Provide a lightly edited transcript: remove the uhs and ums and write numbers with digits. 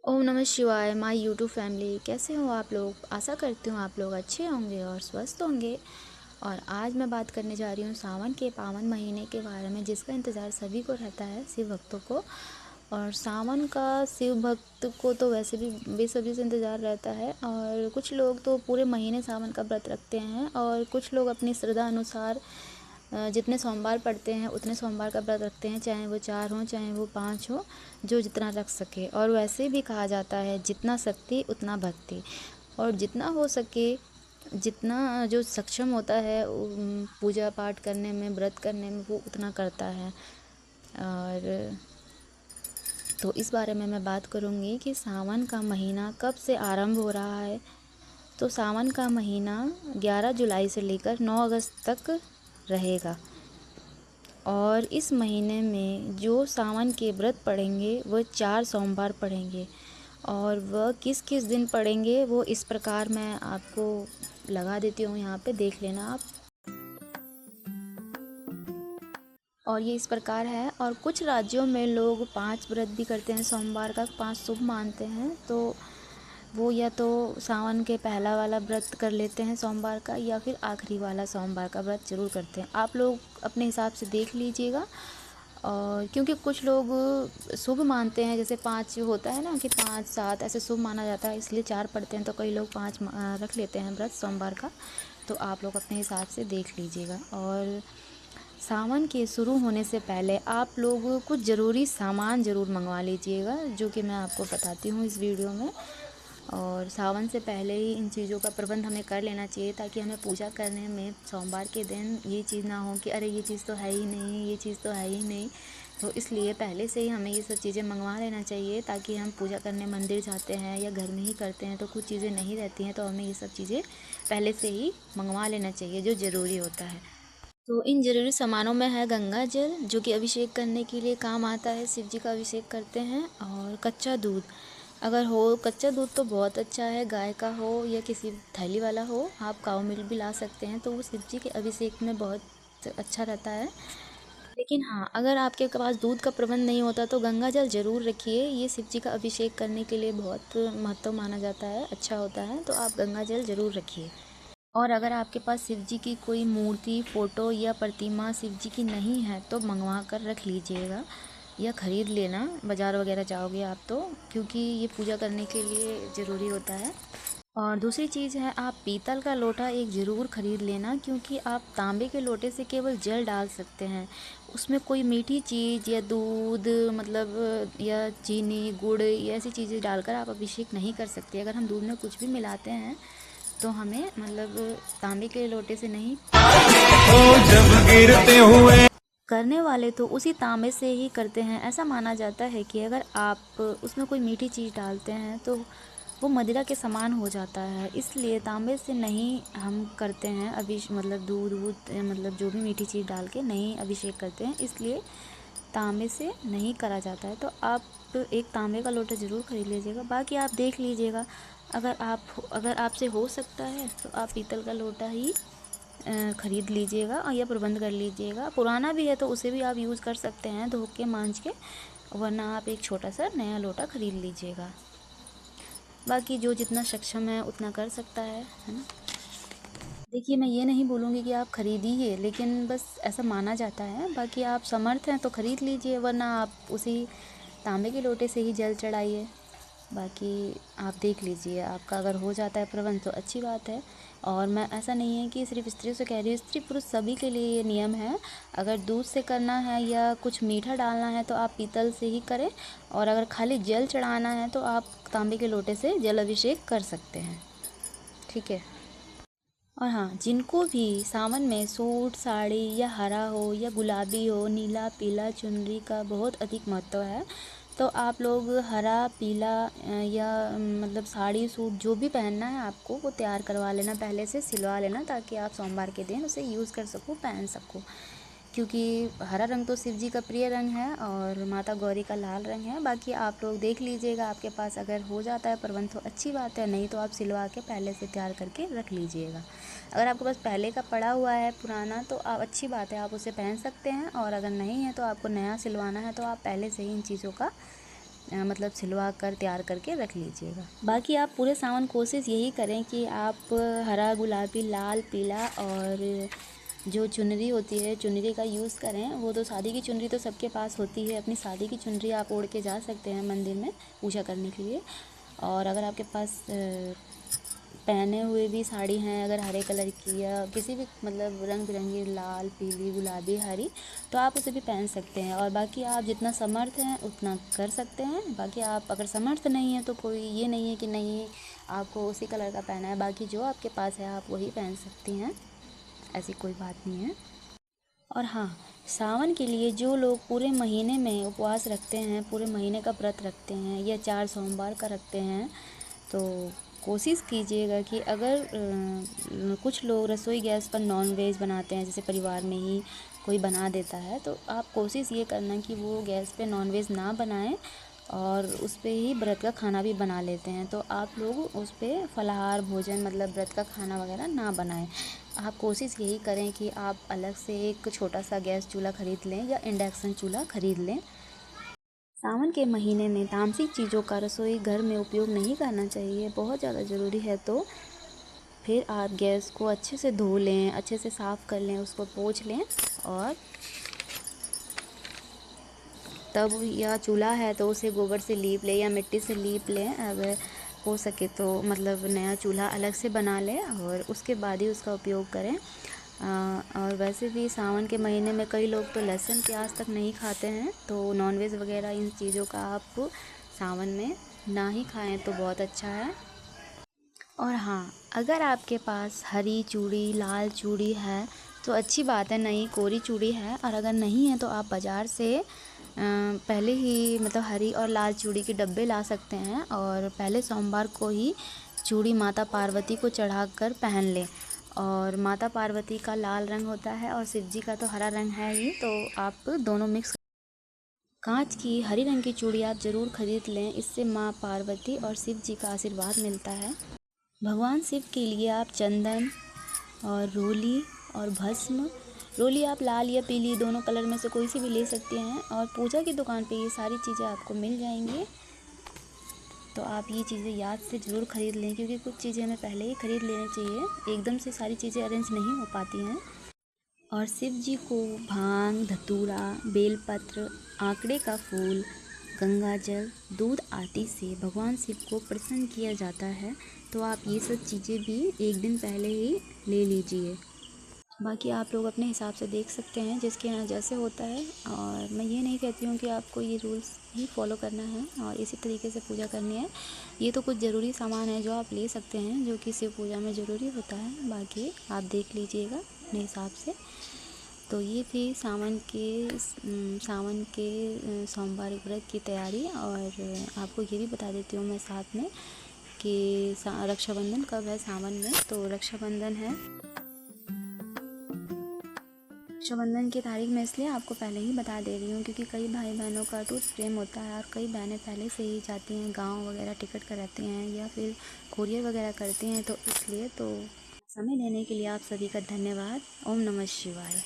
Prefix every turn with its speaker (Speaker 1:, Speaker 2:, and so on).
Speaker 1: ओम नमः शिवाय my YouTube family. कैसे हो आप लोग? आशा करती हूँ आप लोग अच्छे होंगे और स्वस्थ होंगे। और आज मैं बात करने जा रही हूँ सावन के पावन महीने के बारे में, जिसका इंतज़ार सभी को रहता है, शिव भक्तों को। और सावन का शिव भक्त को तो वैसे भी बेसब्री से इंतज़ार रहता है। और कुछ लोग तो पूरे महीने सावन का व्रत रखते हैं और कुछ लोग अपनी श्रद्धा अनुसार जितने सोमवार पड़ते हैं उतने सोमवार का व्रत रखते हैं, चाहे वो 4 हों चाहे वो 5 हो, जो जितना रख सके। और वैसे भी कहा जाता है जितना शक्ति उतना भक्ति, और जितना हो सके, जितना जो सक्षम होता है पूजा पाठ करने में, व्रत करने में, वो उतना करता है। और तो इस बारे में मैं बात करूँगी कि सावन का महीना कब से आरंभ हो रहा है। तो सावन का महीना 11 जुलाई से लेकर 9 अगस्त तक रहेगा। और इस महीने में जो सावन के व्रत पड़ेंगे वह 4 सोमवार पड़ेंगे। और वह किस किस दिन पड़ेंगे वो इस प्रकार मैं आपको लगा देती हूँ, यहाँ पे देख लेना आप। और ये इस प्रकार है। और कुछ राज्यों में लोग 5 व्रत भी करते हैं सोमवार का, 5 शुभ मानते हैं। तो वो या तो सावन के पहला वाला व्रत कर लेते हैं सोमवार का, या फिर आखिरी वाला सोमवार का व्रत जरूर करते हैं। आप लोग अपने हिसाब से देख लीजिएगा। और क्योंकि कुछ लोग शुभ मानते हैं, जैसे 5 होता है ना कि 5 7 ऐसे शुभ माना जाता है, इसलिए 4 पढ़ते हैं। तो कई लोग 5 रख लेते हैं व्रत सोमवार का। तो आप लोग अपने हिसाब से देख लीजिएगा। और सावन के शुरू होने से पहले आप लोग कुछ ज़रूरी सामान ज़रूर मंगवा लीजिएगा, जो कि मैं आपको बताती हूँ इस वीडियो में। और सावन से पहले ही इन चीज़ों का प्रबंध हमें कर लेना चाहिए, ताकि हमें पूजा करने में सोमवार के दिन ये चीज़ ना हो कि अरे ये चीज़ तो है ही नहीं, ये चीज़ तो है ही नहीं। तो इसलिए पहले से ही हमें ये सब चीज़ें मंगवा लेना चाहिए, ताकि हम पूजा करने मंदिर जाते हैं या घर में ही करते हैं तो कुछ चीज़ें नहीं रहती हैं, तो हमें ये सब चीज़ें पहले से ही मंगवा लेना चाहिए जो ज़रूरी होता है। तो इन ज़रूरी सामानों में है गंगा जल, जो कि अभिषेक करने के लिए काम आता है, शिव जी का अभिषेक करते हैं। और कच्चा दूध, अगर हो कच्चा दूध तो बहुत अच्छा है, गाय का हो या किसी थैली वाला हो, आप काऊ मिल्क भी ला सकते हैं, तो वो शिव जी के अभिषेक में बहुत अच्छा रहता है। लेकिन हाँ, अगर आपके पास दूध का प्रबंध नहीं होता तो गंगा जल ज़रूर रखिए। ये शिव जी का अभिषेक करने के लिए बहुत महत्व माना जाता है, अच्छा होता है, तो आप गंगा जल ज़रूर रखिए। और अगर आपके पास शिव जी की कोई मूर्ति, फ़ोटो या प्रतिमा शिव जी की नहीं है तो मंगवा कर रख लीजिएगा, या ख़रीद लेना बाज़ार वगैरह जाओगे आप तो, क्योंकि ये पूजा करने के लिए ज़रूरी होता है। और दूसरी चीज़ है, आप पीतल का लोटा एक ज़रूर ख़रीद लेना, क्योंकि आप तांबे के लोटे से केवल जल डाल सकते हैं। उसमें कोई मीठी चीज़ या दूध, मतलब या चीनी, गुड़ या ऐसी चीज़ें डालकर आप अभिषेक नहीं कर सकते। अगर हम दूध में कुछ भी मिलाते हैं तो हमें मतलब तांबे के लोटे से नहीं। जब गिरते हुए करने वाले तो उसी तांबे से ही करते हैं। ऐसा माना जाता है कि अगर आप उसमें कोई मीठी चीज़ डालते हैं तो वो मदिरा के समान हो जाता है, इसलिए तांबे से नहीं हम करते हैं मतलब दूध वूध, मतलब जो भी मीठी चीज़ डाल के नहीं अभिषेक करते हैं, इसलिए तांबे से नहीं करा जाता है। तो आप एक तांबे का लोटा ज़रूर ख़रीद लीजिएगा। बाकी आप देख लीजिएगा, अगर आपसे हो सकता है तो आप पीतल का लोटा ही ख़रीद लीजिएगा या प्रबंध कर लीजिएगा। पुराना भी है तो उसे भी आप यूज़ कर सकते हैं धो के मांज के, वरना आप एक छोटा सा नया लोटा ख़रीद लीजिएगा। बाकी जो जितना सक्षम है उतना कर सकता है ना। देखिए, मैं ये नहीं बोलूँगी कि आप ख़रीदिए, लेकिन बस ऐसा माना जाता है। बाकी आप समर्थ हैं तो ख़रीद लीजिए, वरना आप उसी तांबे के लोटे से ही जल चढ़ाइए। बाकी आप देख लीजिए, आपका अगर हो जाता है प्रबंध तो अच्छी बात है। और मैं ऐसा नहीं है कि सिर्फ स्त्रियों से कह रही हूँ, स्त्री पुरुष सभी के लिए ये नियम है। अगर दूध से करना है या कुछ मीठा डालना है तो आप पीतल से ही करें, और अगर खाली जल चढ़ाना है तो आप तांबे के लोटे से जल अभिषेक कर सकते हैं। ठीक है। और हाँ, जिनको भी सावन में सूट साड़ी या हरा हो या गुलाबी हो, नीला पीला चुनरी का बहुत अधिक महत्व है, तो आप लोग हरा पीला या मतलब साड़ी सूट जो भी पहनना है आपको, वो तैयार करवा लेना, पहले से सिलवा लेना, ताकि आप सोमवार के दिन उसे यूज़ कर सको, पहन सको। क्योंकि हरा रंग तो शिव जी का प्रिय रंग है और माता गौरी का लाल रंग है। बाकी आप लोग देख लीजिएगा, आपके पास अगर हो जाता है प्रबंध तो अच्छी बात है, नहीं तो आप सिलवा के पहले से तैयार करके रख लीजिएगा। अगर आपके पास पहले का पड़ा हुआ है पुराना तो आप अच्छी बात है, आप उसे पहन सकते हैं। और अगर नहीं है तो आपको नया सिलवाना है तो आप पहले से ही इन चीज़ों का मतलब छिलवा कर तैयार करके रख लीजिएगा। बाकी आप पूरे सावन कोशिश यही करें कि आप हरा, गुलाबी, लाल, पीला और जो चुनरी होती है चुनरी का यूज़ करें। वो तो शादी की चुनरी तो सबके पास होती है, अपनी शादी की चुनरी आप ओढ़ के जा सकते हैं मंदिर में पूजा करने के लिए। और अगर आपके पास पहने हुए भी साड़ी हैं अगर हरे कलर की या किसी भी मतलब रंग बिरंगी लाल, पीली, गुलाबी, हरी, तो आप उसे भी पहन सकते हैं। और बाकी आप जितना समर्थ हैं उतना कर सकते हैं। बाकी आप अगर समर्थ नहीं है तो कोई ये नहीं है कि नहीं आपको उसी कलर का पहना है, बाकी जो आपके पास है आप वही पहन सकती हैं, ऐसी कोई बात नहीं है। और हाँ, सावन के लिए जो लोग पूरे महीने में उपवास रखते हैं, पूरे महीने का व्रत रखते हैं या 4 सोमवार का रखते हैं, तो कोशिश कीजिएगा कि अगर कुछ लोग रसोई गैस पर नॉन वेज बनाते हैं, जैसे परिवार में ही कोई बना देता है, तो आप कोशिश ये करना कि वो गैस पे नॉन वेज ना बनाएं और उस पे ही व्रत का खाना भी बना लेते हैं, तो आप लोग उस पे फलाहार भोजन मतलब व्रत का खाना वगैरह ना बनाएं। आप कोशिश यही करें कि आप अलग से एक छोटा सा गैस चूल्हा ख़रीद लें या इंडक्शन चूल्हा ख़रीद लें। सावन के महीने में तामसिक चीज़ों का रसोई घर में उपयोग नहीं करना चाहिए। बहुत ज़्यादा ज़रूरी है तो फिर आप गैस को अच्छे से धो लें, अच्छे से साफ़ कर लें, उसको पोंछ लें और तब या चूल्हा है तो उसे गोबर से लीप लें या मिट्टी से लीप लें। अगर हो सके तो मतलब नया चूल्हा अलग से बना लें और उसके बाद ही उसका उपयोग करें। और वैसे भी सावन के महीने में कई लोग तो लहसुन प्याज तक नहीं खाते हैं, तो नॉनवेज वगैरह इन चीज़ों का आप सावन में ना ही खाएं तो बहुत अच्छा है। और हाँ, अगर आपके पास हरी चूड़ी, लाल चूड़ी है तो अच्छी बात है, नई कोरी चूड़ी है। और अगर नहीं है तो आप बाज़ार से पहले ही मतलब हरी और लाल चूड़ी के डब्बे ला सकते हैं और पहले सोमवार को ही चूड़ी माता पार्वती को चढ़ाकर पहन लें। और माता पार्वती का लाल रंग होता है और शिव जी का तो हरा रंग है ही, तो आप दोनों मिक्स कांच की हरी रंग की चूड़ी आप ज़रूर खरीद लें। इससे माँ पार्वती और शिव जी का आशीर्वाद मिलता है। भगवान शिव के लिए आप चंदन और रोली और भस्म, रोली आप लाल या पीली दोनों कलर में से कोई सी भी ले सकते हैं और पूजा की दुकान पे ये सारी चीज़ें आपको मिल जाएंगी। तो आप ये चीज़ें याद से ज़रूर ख़रीद लें, क्योंकि कुछ चीज़ें हमें पहले ही ख़रीद लेनी चाहिए, एकदम से सारी चीज़ें अरेंज नहीं हो पाती हैं। और शिव जी को भांग, धतूरा, बेलपत्र, आंकड़े का फूल, गंगा जल, दूध आदि से भगवान शिव को प्रसन्न किया जाता है। तो आप ये सब चीज़ें भी एक दिन पहले ही ले लीजिए। बाकी आप लोग अपने हिसाब से देख सकते हैं जिसके यहाँ जैसे होता है। और मैं ये नहीं कहती हूँ कि आपको ये रूल्स ही फॉलो करना है और इसी तरीके से पूजा करनी है। ये तो कुछ ज़रूरी सामान है जो आप ले सकते हैं, जो कि शिव पूजा में ज़रूरी होता है। बाकी आप देख लीजिएगा अपने हिसाब से। तो ये थी सावन के सोमवार व्रत की तैयारी। और आपको ये भी बता देती हूँ मैं साथ में कि रक्षाबंधन कब है सावन में। तो रक्षाबंधन है, रक्षाबंधन की तारीख मैं इसलिए आपको पहले ही बता दे रही हूँ क्योंकि कई भाई बहनों का अटूट प्रेम होता है और कई बहनें पहले से ही जाती हैं गांव वगैरह टिकट कराती हैं या फिर कोरियर वगैरह करती हैं, तो इसलिए तो समय देने के लिए आप सभी का धन्यवाद। ओम नमः शिवाय।